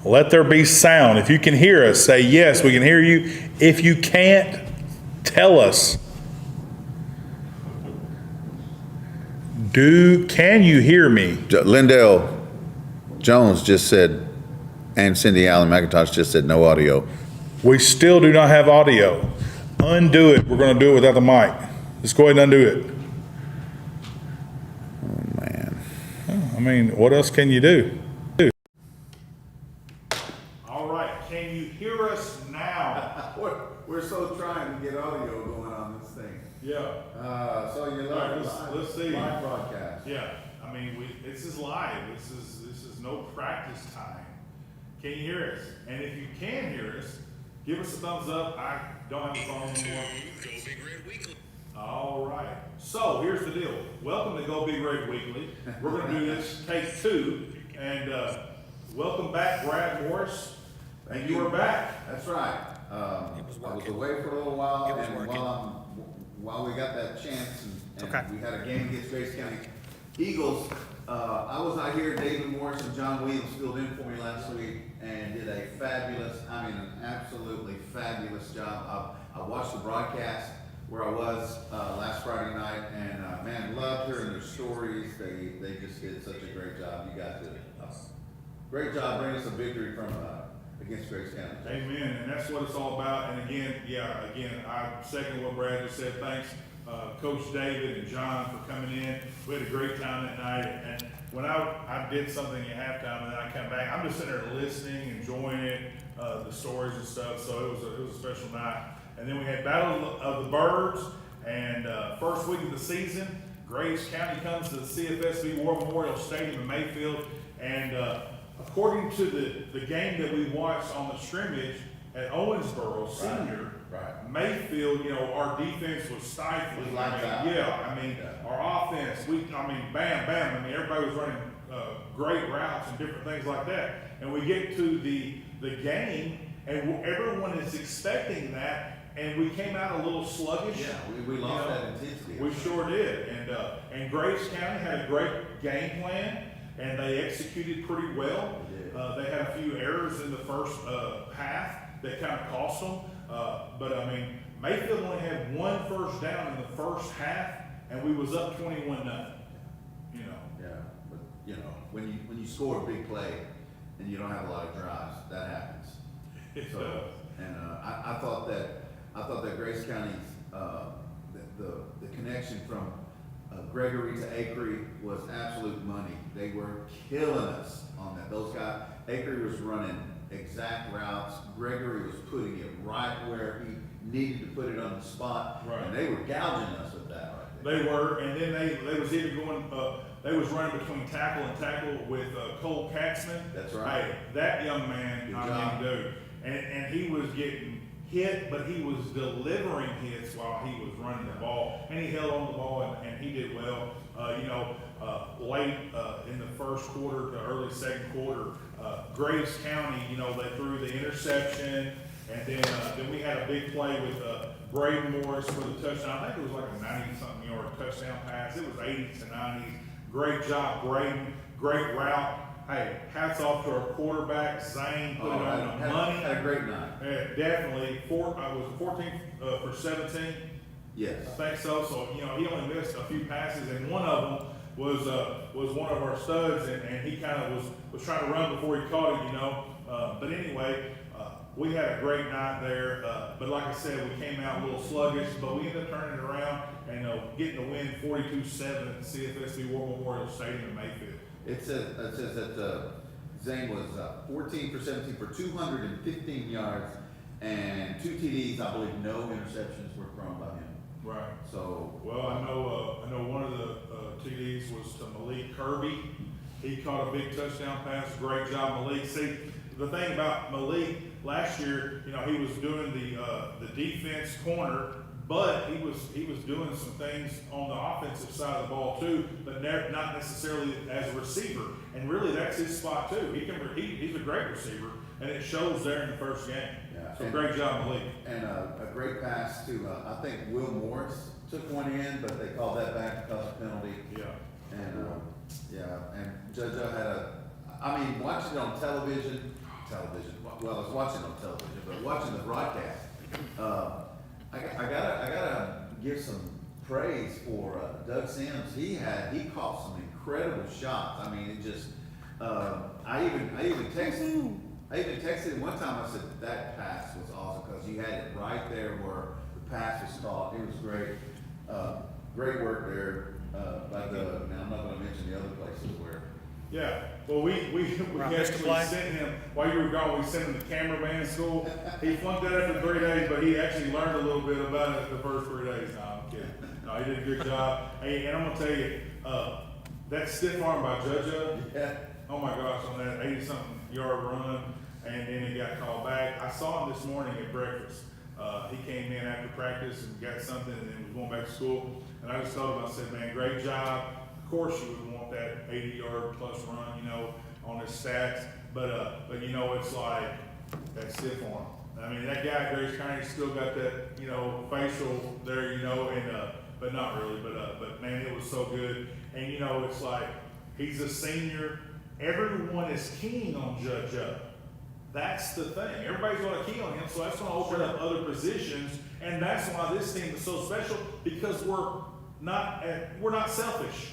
Let there be sound. If you can hear us, say yes, we can hear you. If you can't, tell us. Can you hear me? Lindell Jones just said, and Cindy Allen McIntosh just said no audio. We still do not have audio. Undo it. We're going to do it without the mic. Let's go ahead and undo it. Oh, man. I mean, what else can you do? All right. Can you hear us now? We're so trying to get audio going on this thing. Yeah. So you Let's see. live broadcast. Yeah. I mean, this is live. This is no practice time. Can you hear us? And if you can hear us, give us a thumbs up. I don't have a phone anymore. Go Big Red Weekly. All right. So here's the deal. Welcome to Go Big Red Weekly. We're going to do this take 2. And welcome back, Brad Morris. And you are back. That's right. I was away for a little while, and while we got that chance, and we had a game against Grace County Eagles, I was out here. David Morris and John Williams filled in for me last week and did a an absolutely fabulous job. I watched the broadcast where I was last Friday night, and man, loved hearing their stories. They just did such a great job. You guys did a great job bringing us a victory from against Grace County. Amen. And that's what it's all about. And again, I second what Brad just said. Thanks, Coach David and John, for coming in. We had a great time that night. And when I did something at halftime and then I come back, I'm just sitting there listening, enjoying it, the stories and stuff. So it was a special night. And then we had Battle of the Birds, and first week of the season, Grace County comes to the CFSB War Memorial Stadium in Mayfield, and according to the game that we watched on the scrimmage at Owensboro Senior, Right. Mayfield, our defense was stifling. Our offense, bam, bam. Everybody was running great routes and different things like that. And we get to the game, and everyone is expecting that. And we came out a little sluggish. Yeah, we lost that intensity. We sure did. And Grace County had a great game plan, and they executed pretty well. They had a few errors in the first half that kind of cost them. Mayfield only had one first down in the first half, and we was up 21-0. Yeah, but when you score a big play and you don't have a lot of drives, that happens. And I thought that Grace County's the connection from Gregory to Acre was absolute money. They were killing us on that. Those guys, Acre was running exact routes. Gregory was putting it right where he needed to put it on the spot. Right. And they were gouging us with that right there. They were, and then they was even going. They was running between tackle and tackle with Cole Katzman. That's right. Hey, that young man, dude, and he was getting hit, but he was delivering hits while he was running the ball, and he held on the ball, and he did well. Late in the first quarter to early second quarter, Grace County, they threw the interception, and then we had a big play with Braden Morris for the touchdown. I think it was like a 90-something yard touchdown pass. It was 80s to 90s. Great job, Braden. Great route. Hey, hats off to our quarterback, Zane, put it on the money. Had a great night. Yeah, definitely. Was it 14 for 17? Yes. I think so. So, he only missed a few passes, and one of them was one of our studs, and he kind of was trying to run before he caught it, But anyway, we had a great night there. But like I said, we came out a little sluggish, but we ended up turning it around and getting the win 42-7 at the CFSB War Memorial Stadium in Mayfield. It says that Zane was 14 for 17 for 215 yards and 2 TDs. I believe no interceptions were thrown by him. Right. So well, I know one of the TDs was to Malik Kirby. He caught a big touchdown pass. Great job, Malik. See, the thing about Malik last year, he was doing the defense corner, but he was doing some things on the offensive side of the ball too, but not necessarily as a receiver. And really, that's his spot too. He's a great receiver, and it shows there in the first game. yeah, So great job, Malik. And a great pass to I think Will Morris took one in, but they called that back because of penalty. Yeah. And and JoJo had watching it on television, television. Well, I was watching on television, but watching the broadcast. I gotta give some praise for Doug Sims. He caught some incredible shots. I mean, it just. I even texted him one time. I said that pass was awesome because you had it right there where the pass was caught. It was great. Great work there. Now I'm not going to mention the other places where. Yeah, well, we actually sent him, while you were gone, we sent him to cameraman school. He flunked that after 3 days, but he actually learned a little bit about it the first 3 days. No, I'm kidding. No, he did a good job. Hey, and I'm gonna tell you, that stiff arm by Judge, Yeah. oh my gosh, on that 80-something yard run, and then he got called back. I saw him this morning at breakfast. He came in after practice and got something, and then was going back to school. And I just told him, I said, man, great job. Of course you would want that 80-yard plus run, you know, on his stats. But you know, it's like that stiff arm. I mean, that guy at Grace County still got that, you know, facial there, you know, and but not really. But man, it was so good. And you know, it's like he's a senior. Everyone is keen on Judge Up. That's the thing. Everybody's going to key on him, so that's going to open up other positions, and that's why this team is so special, because we're not selfish.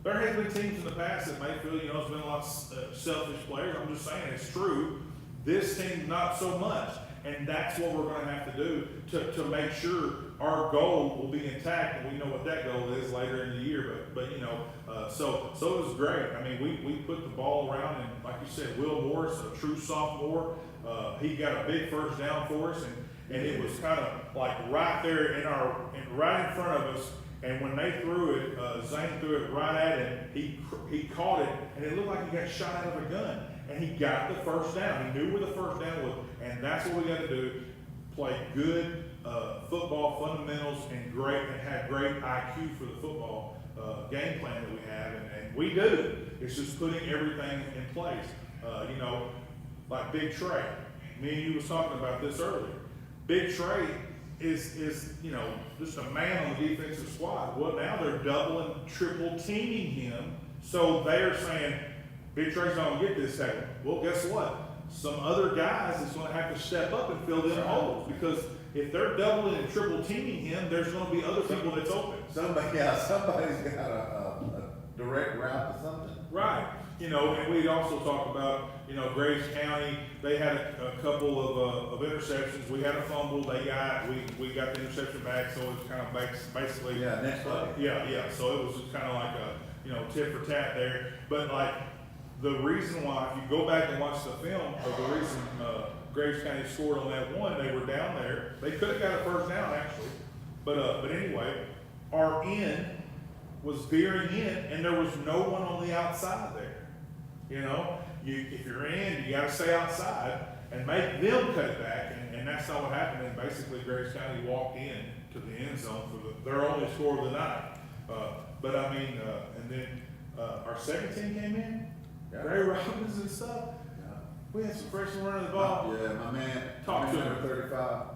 There have been teams in the past that may feel, you know, it's been a lot of selfish players. I'm just saying it's true. This team, not so much, and that's what we're going to have to do to make sure our goal will be intact, and we know what that goal is later in the year. But you know, so it was great. I mean, we put the ball around, and like you said, Will Morris, a true sophomore, he got a big first down for us, and it was kind of like right there right in front of us. And when they threw it, Zane threw it right at him. He caught it, and it looked like he got shot out of a gun. And he got the first down. He knew where the first down was, and that's what we got to do: play good football fundamentals and have great IQ for the football game plan that we have, and we do. It's just putting everything in place. You know, like Big Trey. Me and you was talking about this earlier. Big Trey is you know, just a man on the defensive squad. Well, now they're doubling, triple teaming him, so they're saying Big Trey's not gonna get this tackle. Well, guess what? Some other guys is gonna have to step up and fill them holes, because if they're doubling and triple teaming him, there's gonna be other people that's open. Somebody's got a direct route to something. Right. You know, and we'd also talked about, you know, Graves County, they had a couple of interceptions. We had a fumble. We got the interception back, so it was kind of basically. Yeah, next play. Yeah. So it was just kind of like a, you know, tit for tat there. But like, the reason why, if you go back and watch the film of the reason Graves County scored on that one, they were down there. They could have got a first down actually, but anyway, our end was veering in, and there was no one on the outside there. You know, if you're in, you got to stay outside and make them cut it back, and that's not what happened. And basically, Graves County walked in to the end zone for their only score of the night. But I mean, and then our second team came in. Yeah. Ray Robbins and stuff. Yeah. We had some freshmen running the ball. Yeah, my man. Talk to him. Number 35.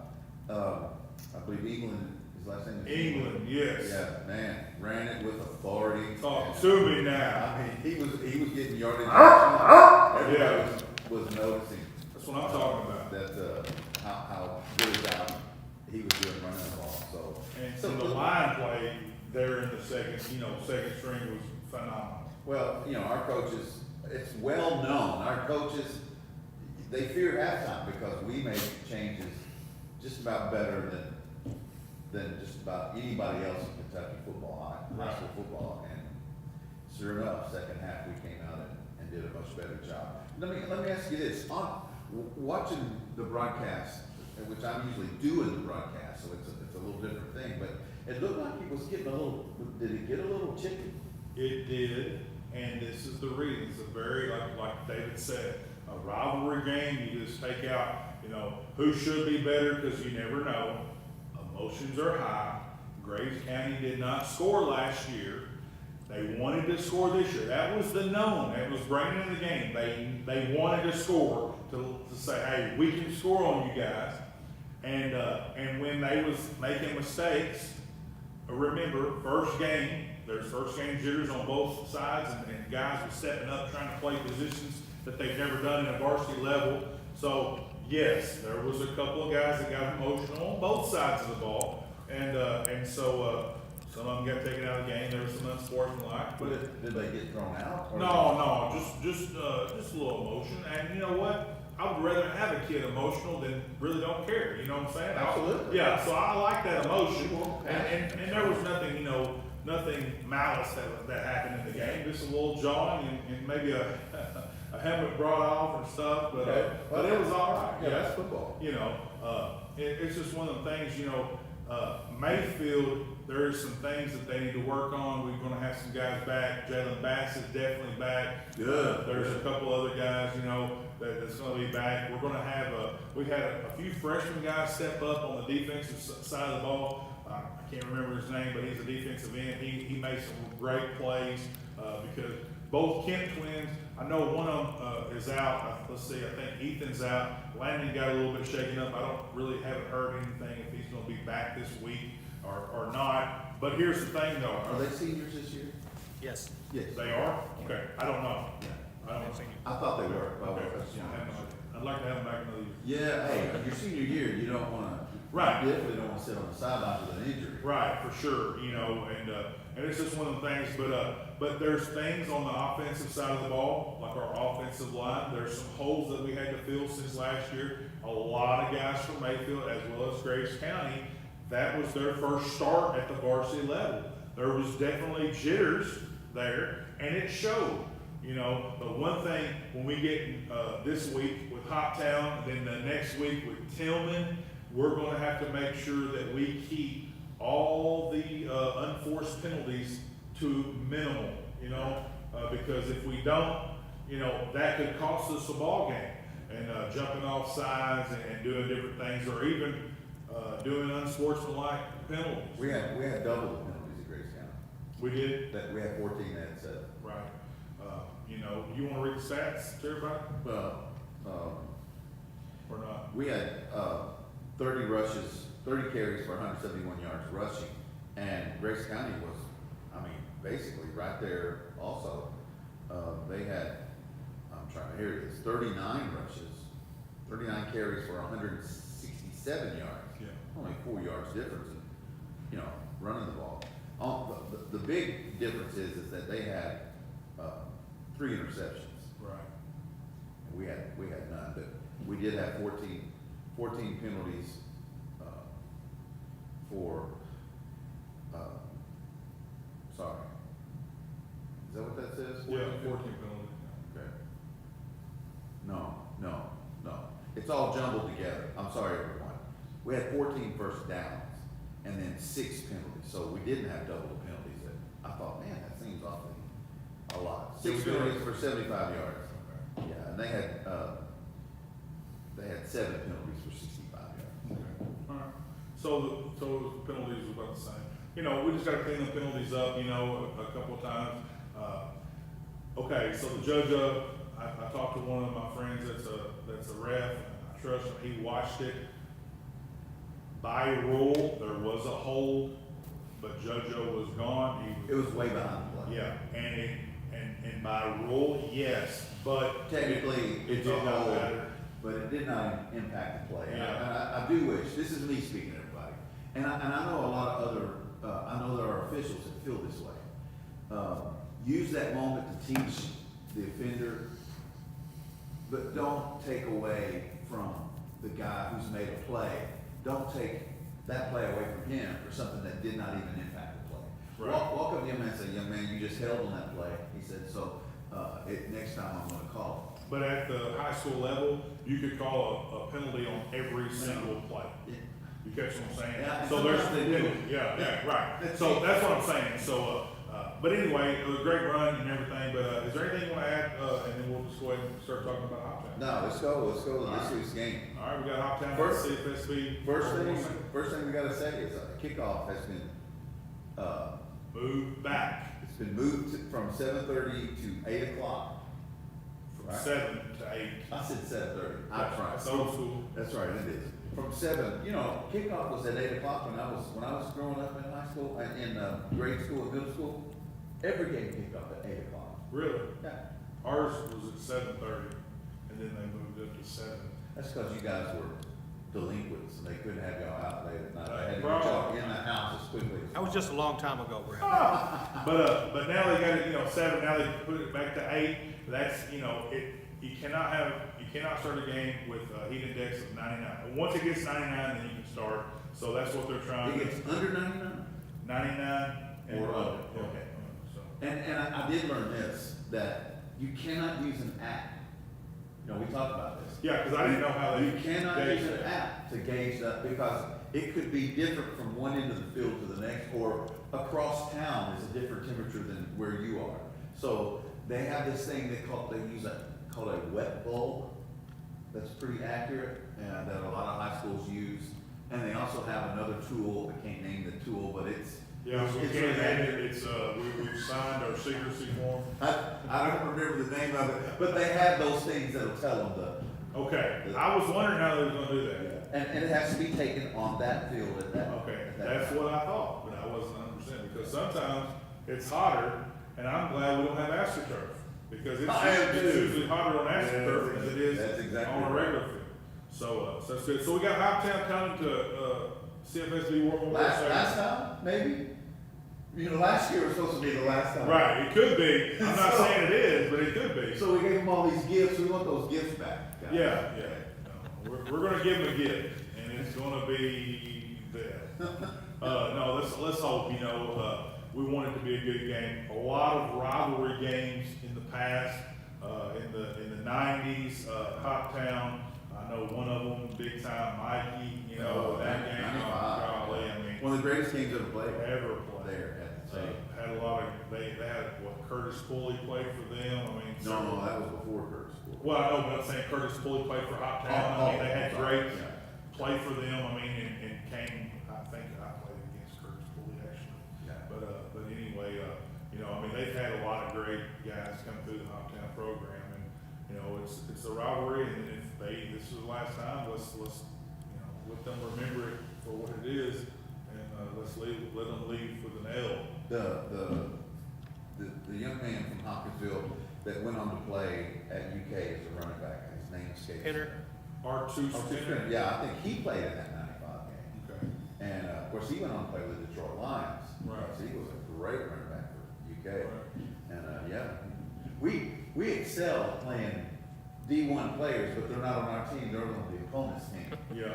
I believe England. His last name is England, yes. Yeah, man, ran it with authority. Talk to me now. I mean, he was getting yardage. Everybody was noticing. That's what I'm talking about. That how good a job he was doing running the ball. So And the line play there in the second string was phenomenal. Well, you know, our coaches, it's well known, our coaches, they fear halftime because we make changes just about better than just about anybody else in Kentucky football, high school football. And sure enough, second half, we came out and did a much better job. Let me ask you this, watching the broadcast, which I'm usually doing the broadcast, so it's a little different thing, but it looked like he was getting did he get a little chicken? It did, and this is the reason. It's a very, like David said, a rivalry game. You just take out, you know, who should be better, because you never know. Emotions are high. Graves County did not score last year. They wanted to score this year. That was the known. That was bringing in the game. They wanted to score to say, hey, we can score on you guys. And when they was making mistakes, remember, there's first game jitters on both sides, and guys were stepping up trying to play positions that they've never done in a varsity level. So, yes, there was a couple of guys that got emotional on both sides of the ball, and so, some of them got taken out of the game, there was some unsportsmanlike, but Did they get thrown out? or- no, just a little emotion, and you know what? I would rather have a kid emotional than really don't care, you know what I'm saying? Absolutely. Yeah, so I like that emotion, Well, and there was nothing, you know, nothing malice that happened in the game, just a little jawing and maybe a helmet brought off and stuff, Okay. but it was all right. Yeah, that's football. You know, it's just one of the things, you know, Mayfield, there's some things that they need to work on. We're gonna have some guys back. Jalen Bass is definitely back. Good. There's a couple other guys, you know, that's gonna be back. We're gonna have we had a few freshman guys step up on the defensive side of the ball. I can't remember his name, but he's a defensive end. He made some great plays, because both Kent twins, I know one of them, is out. Let's see, I think Ethan's out. Landon got a little bit shaken up. I haven't heard anything if he's gonna be back this week or not. But here's the thing though. Are they seniors this year? Yes. Yes. They are? Okay, I don't know. I don't know. I thought they were. but I Okay. wasn't sure. I'd like to have them back another year. Yeah, hey, your senior year, you don't wanna. Right. You definitely don't wanna sit on the sidelines with an injury. Right, for sure, you know, and it's just one of the things, but there's things on the offensive side of the ball, like our offensive line, there's some holes that we had to fill since last year. A lot of guys from Mayfield as well as Grace County, that was their first start at the varsity level. There was definitely jitters there, and it showed, you know. But one thing, when we get, this week with Hoptown, then the next week with Tillman, we're gonna have to make sure that we keep all the unforced penalties to minimal, you know, because if we don't, you know, that could cost us a ball game. And jumping off sides and doing different things, or even doing unsportsmanlike penalties. We had double the penalties at Grace County. We did, That, we had 14, they had 7. right. You know, you wanna read the stats to everybody, Well, or not? we had, 30 rushes, 30 carries for 171 yards rushing, and Grace County was, I mean, basically right there also. They had, I'm trying to hear this, 39 rushes, 39 carries for 167 yards. Yeah. Only 4 yards difference in, you know, running the ball. The big difference is that they had, 3 interceptions. Right. We had none, but we did have 14 penalties, for, sorry. Is that what that says? Yeah, 14 penalties. Okay. No. It's all jumbled together. I'm sorry, everyone. We had 14 first downs and then 6 penalties, so we didn't have double the penalties. I thought, man, that seems awfully a lot. 6 penalties for 75 yards. Okay. Yeah, and they had 7 penalties for 65 yards. Okay. All right. So the penalties are about the same. You know, we just gotta clean the penalties up, you know, a couple of times. Okay, so the judge, I talked to one of my friends that's a ref, I trust him, he watched it. By rule, there was a hold, but Judge O was gone. It was way behind the play. Yeah, and by rule, yes, but. Technically, It it's a did not hold, matter. but it did not impact the play. And Yeah. I do wish, this is me speaking to everybody, and I know a lot of other, I know there are officials that feel this way. Use that moment to teach the offender, but don't take away from the guy who's made a play. Don't take that play away from him for something that did not even impact the play. Right. Walk up to him and say, young man, you just held on that play. He said, so, next time I'm gonna call But at the high school level, you could call a penalty on every single play. it. You catch what I'm saying? Yeah, and So there's, sometimes they do. yeah, right. That's So it. that's what I'm saying. So, but anyway, it was a great run and everything, but, is there anything you wanna add, and then we'll just go ahead and start talking about Hoptown? No, let's go to this week's game. All right, we got Hoptown, First- CFSB. First thing we gotta say is kickoff has been, Move back it's been moved from 7:30 to 8 o'clock. from Right. 7 to 8. I said 7:30. I tried. It's old school. That's right, it is. From 7, you know, kickoff was at 8 o'clock when I was growing up in high school, in grade school and middle school. Every game kicked off at 8 o'clock. Really? Yeah. Ours was at 7:30, and then they moved up to 7. That's because you guys were delinquents and they couldn't have y'all out late at night. They had to get Probably. y'all in the house as quickly as That was just a long time ago, Brad. But now they got it, 7, now they put it back to 8, that's, you cannot start a game with a heat index of 99. Once it gets 99, then you can start, so that's what they're trying It to. gets under 99? 99 and Or under, under, yeah, okay. so. And I did learn this, that you cannot use an app. We talked about this. Yeah, because I didn't know how they. You cannot gauge use an that. app to gauge that because it could be different from one end of the field to the next, or across town is a different temperature than where you are. So they have this thing called a wet bulb that's pretty accurate and that a lot of high schools use. And they also have another tool, I can't name the tool, but it's. Yeah, we it's can't really name it, accurate. it's, we've signed our secrecy form. I don't remember the name of it, but they have those things that'll tell them Okay, I was wondering how they was gonna do that. and it has to be taken on that field at that. Okay, at that that's time. what I thought, but I wasn't 100%, because sometimes it's hotter, and I'm glad we don't have AstroTurf, because I am it's too. usually hotter on AstroTurf than it That's is exactly on a right. regular field. So that's good. So we got Hoptown coming to, CFSB World Memorial Last Stadium. time, maybe? Last year was supposed to be the last time. Right, it could be, I'm not So- saying it is, but it could be. So we gave them all these gifts, we want those gifts back. guys. Yeah. No, we're gonna give them a gift, and it's gonna be that. No, let's hope, we want it to be a good game. A lot of rivalry games in the past, in the 90s, Hoptown, I know one of them, big time Mikey, that game, 95. golly, I mean, One of the greatest games ever played. ever played. There at the same. Had a lot of, they had, Curtis Pulley played for them, I mean. No, several- that was before Curtis. Well, I know, but I'm saying Curtis Pulley played for Hoptown, I mean, they had great play for them, I mean, and came, I think I played against Curtis Pulley actually. Yeah. But anyway, I mean, they've had a lot of great guys come through the Hoptown program, and, it's a rivalry, and if this is the last time, let's, let them remember it for what it is, and, let them leave with an L. The young man from Hopkinsville that went on to play at UK as a running back, his name escapes. Henry. R2 Spinner. Yeah, I think he played in that 95 game. Okay. And, of course, he went on to play with the Detroit Lions. Right. So he was a great running back for UK. Right. And, we excel at playing D1 players, but they're not on our team, they're on the opponent's team. Yeah.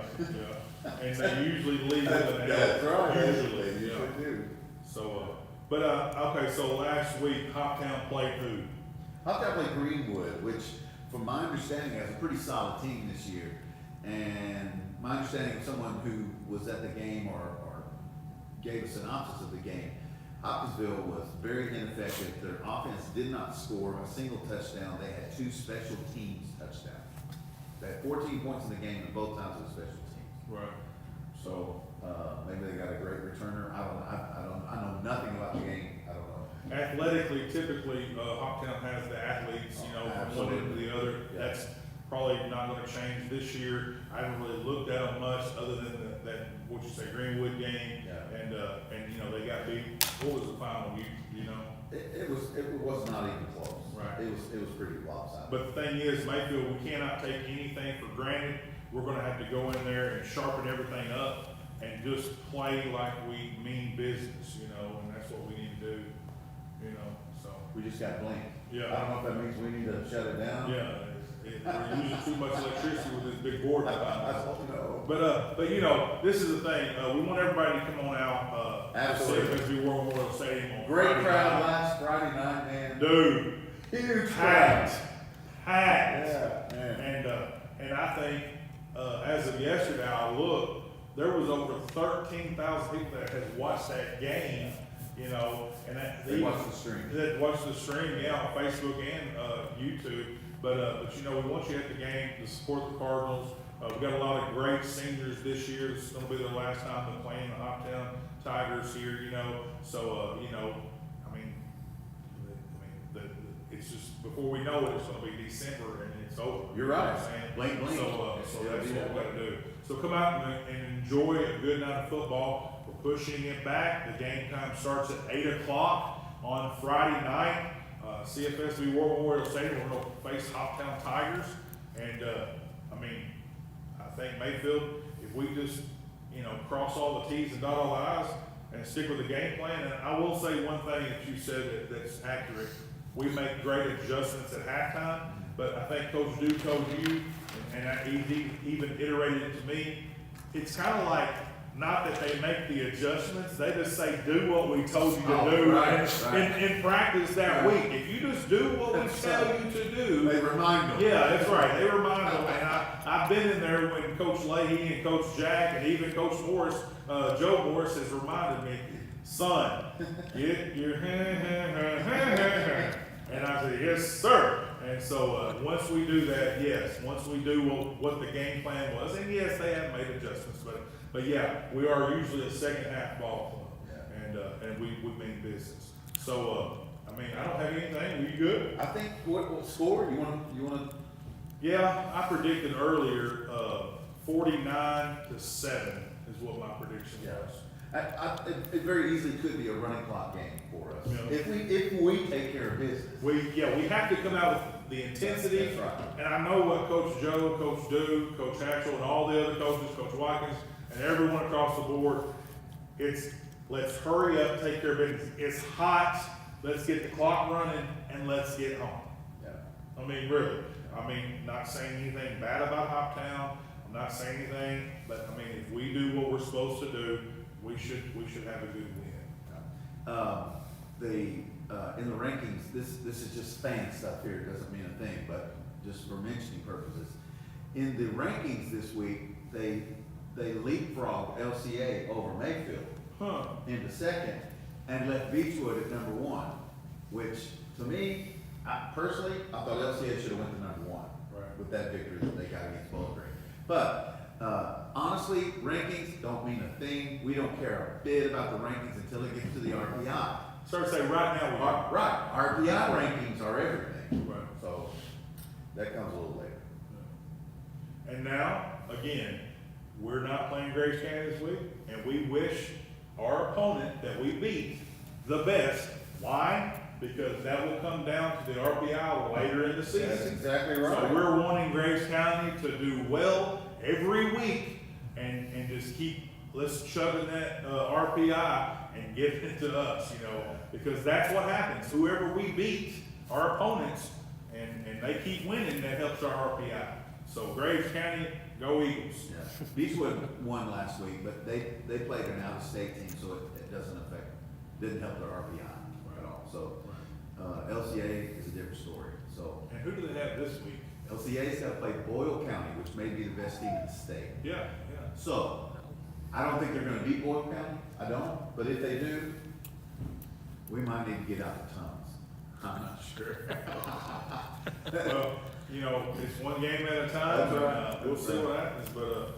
And they usually leave with an L. That's right. Usually, You yeah. sure do. So, okay, so last week, Hoptown played who? Hoptown played Greenwood, which, from my understanding, has a pretty solid team this year. And my understanding of someone who was at the game or gave a synopsis of the game, Hopkinsville was very ineffective. Their offense did not score a single touchdown. They had 2 special teams touchdowns. They had 14 points in the game, and both times it was special teams. Right. So maybe they got a great returner. I know nothing about the game. I don't know. Athletically, typically, Hoptown has the athletes, from one end to the other. Yeah. That's probably not gonna change this year. I haven't really looked at them much, other than that, what you say, Greenwood game. Yeah. And they got beat. What was the final, you know? It was not even close. Right. It was pretty lopsided. But the thing is, Mayfield, we cannot take anything for granted. We're gonna have to go in there and sharpen everything up and just play like we mean business, and that's what we need to do, so. We just got blamed. Yeah. I don't know if that means we need to shut it down. Yeah, we're using too much electricity with this big board. I don't know. But this is the thing, we want everybody to come on out, Absolutely. CFSB War Memorial Stadium on Great Friday crowd night. last Friday night, man. Dude, Huge packed, crowd. packed. Yeah, man. And I think, as of yesterday, I looked, there was over 13,000 people that had watched that game, and that. They watched the stream. That watched the stream, yeah, on Facebook and, YouTube. But we want you at the game to support the Cardinals. We got a lot of great seniors this year. This is gonna be their last time they're playing the Hoptown Tigers here, so, it's just, before we know it, it's gonna be December and it's over. You're You know right. what I'm saying? Blink, blink. So Yeah, that's do what that. we gotta do. So come out and enjoy a good night of football. We're pushing it back. The game time starts at 8 o'clock on Friday night. CFSB War Memorial Stadium, we're gonna face Hoptown Tigers. And, think Mayfield, if we just, cross all the Ts and dot all the Is and stick with the game plan, and I will say one thing that you said that's accurate. We make great adjustments at halftime, but I think Coach Duke told you, and he even iterated it to me, it's kind of like, not that they make the adjustments, they just say, do what we told you to do in practice that week. If you just do what we tell you to do. They remind them. Yeah, that's right, they remind them, and I've been in there when Coach Leahy and Coach Jack and even Coach Morris, Joe Morris has reminded me, son, get your and I said, yes, sir. And so, once we do that, yes, once we do what the game plan was, and yes, they have made adjustments, but yeah, we are usually a second half ball club, and we mean business. So, I don't have anything. Are you good? I think what score you want? Yeah, I predicted earlier, 49-7 is what my prediction was. It very easily could be a running clock game for us. Yeah. If we take care of business. We have to come out with the intensity. That's right. And I know what Coach Joe, Coach Duke, Coach Hatchell, and all the other coaches, Coach Watkins, and everyone across the board, it's let's hurry up, take care of business. It's hot, let's get the clock running, and let's get home. Yeah. Really. Not saying anything bad about Hoptown. I'm not saying anything, but if we do what we're supposed to do, we should have a good win. In the rankings, this is just fan stuff here, it doesn't mean a thing, but just for mentioning purposes. In the rankings this week, they leapfrogged LCA over Mayfield into second and left Beechwood at number 1, which to me, personally, I thought LCA should have went to number 1 with that victory that they got against Bowling Green. But honestly, rankings don't mean a thing. We don't care a bit about the rankings until it gets to the RPI. Start to say right now we are. Right, RPI rankings are everything. Right. So that comes a little later. And now, again, we're not playing Grace County this week, and we wish our opponent that we beat the best. Why? Because that will come down to the RPI later in the season. That's exactly right. So we're wanting Grace County to do well every week and just let's chugging that RPI and giving it to us, because that's what happens. Whoever we beat, our opponents, and they keep winning, that helps our RPI. So Graves County, go Eagles. Yeah. Beechwood won last week, but they played an out-of-state team, so it didn't help their RPI at all. So LCA is a different story. So. And who do they have this week? LCA's got to play Boyle County, which may be the best team in the state. Yeah. So, I don't think they're going to beat Boyle County. I don't. But if they do, we might need to get out the tunnels. I'm not sure. Well, it's one game at a time. That's right. We'll see what happens. But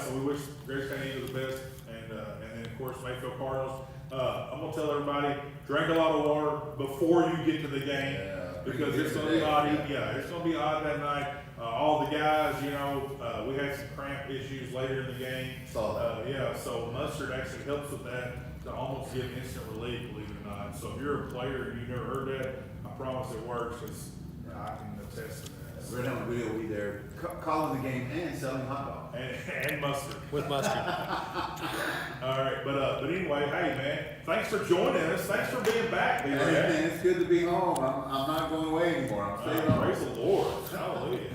so we wish Grace County Eagles the best, and then of course Mayfield Cardinals. I'm gonna tell everybody, drink a lot of water before you get to the game, because it's gonna be hot. Yeah, it's gonna be hot that night. All the guys, we had some cramp issues later in the game. Saw that. So mustard actually helps with that to almost give instant relief, believe it or not. So if you're a player and you've never heard that, I promise it works, because I can attest to that. Red Helmet Video will be there calling the game and selling hot dogs. And mustard. With mustard. All right, but anyway, hey man, thanks for joining us. Thanks for being back, Hey, B-Ray. man, it's good to be home. I'm not going away anymore. I'm staying home. Praise the Lord. Hallelujah.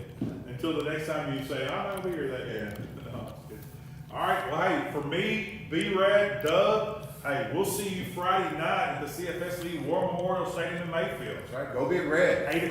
Until the next time you say, I'm over here that day. No, it's good. All right, well, hey, for me, B-Rad, Doug, hey, we'll see you Friday night at the CFSB War Memorial Stadium in Mayfield. That's right. Go Big Red. 8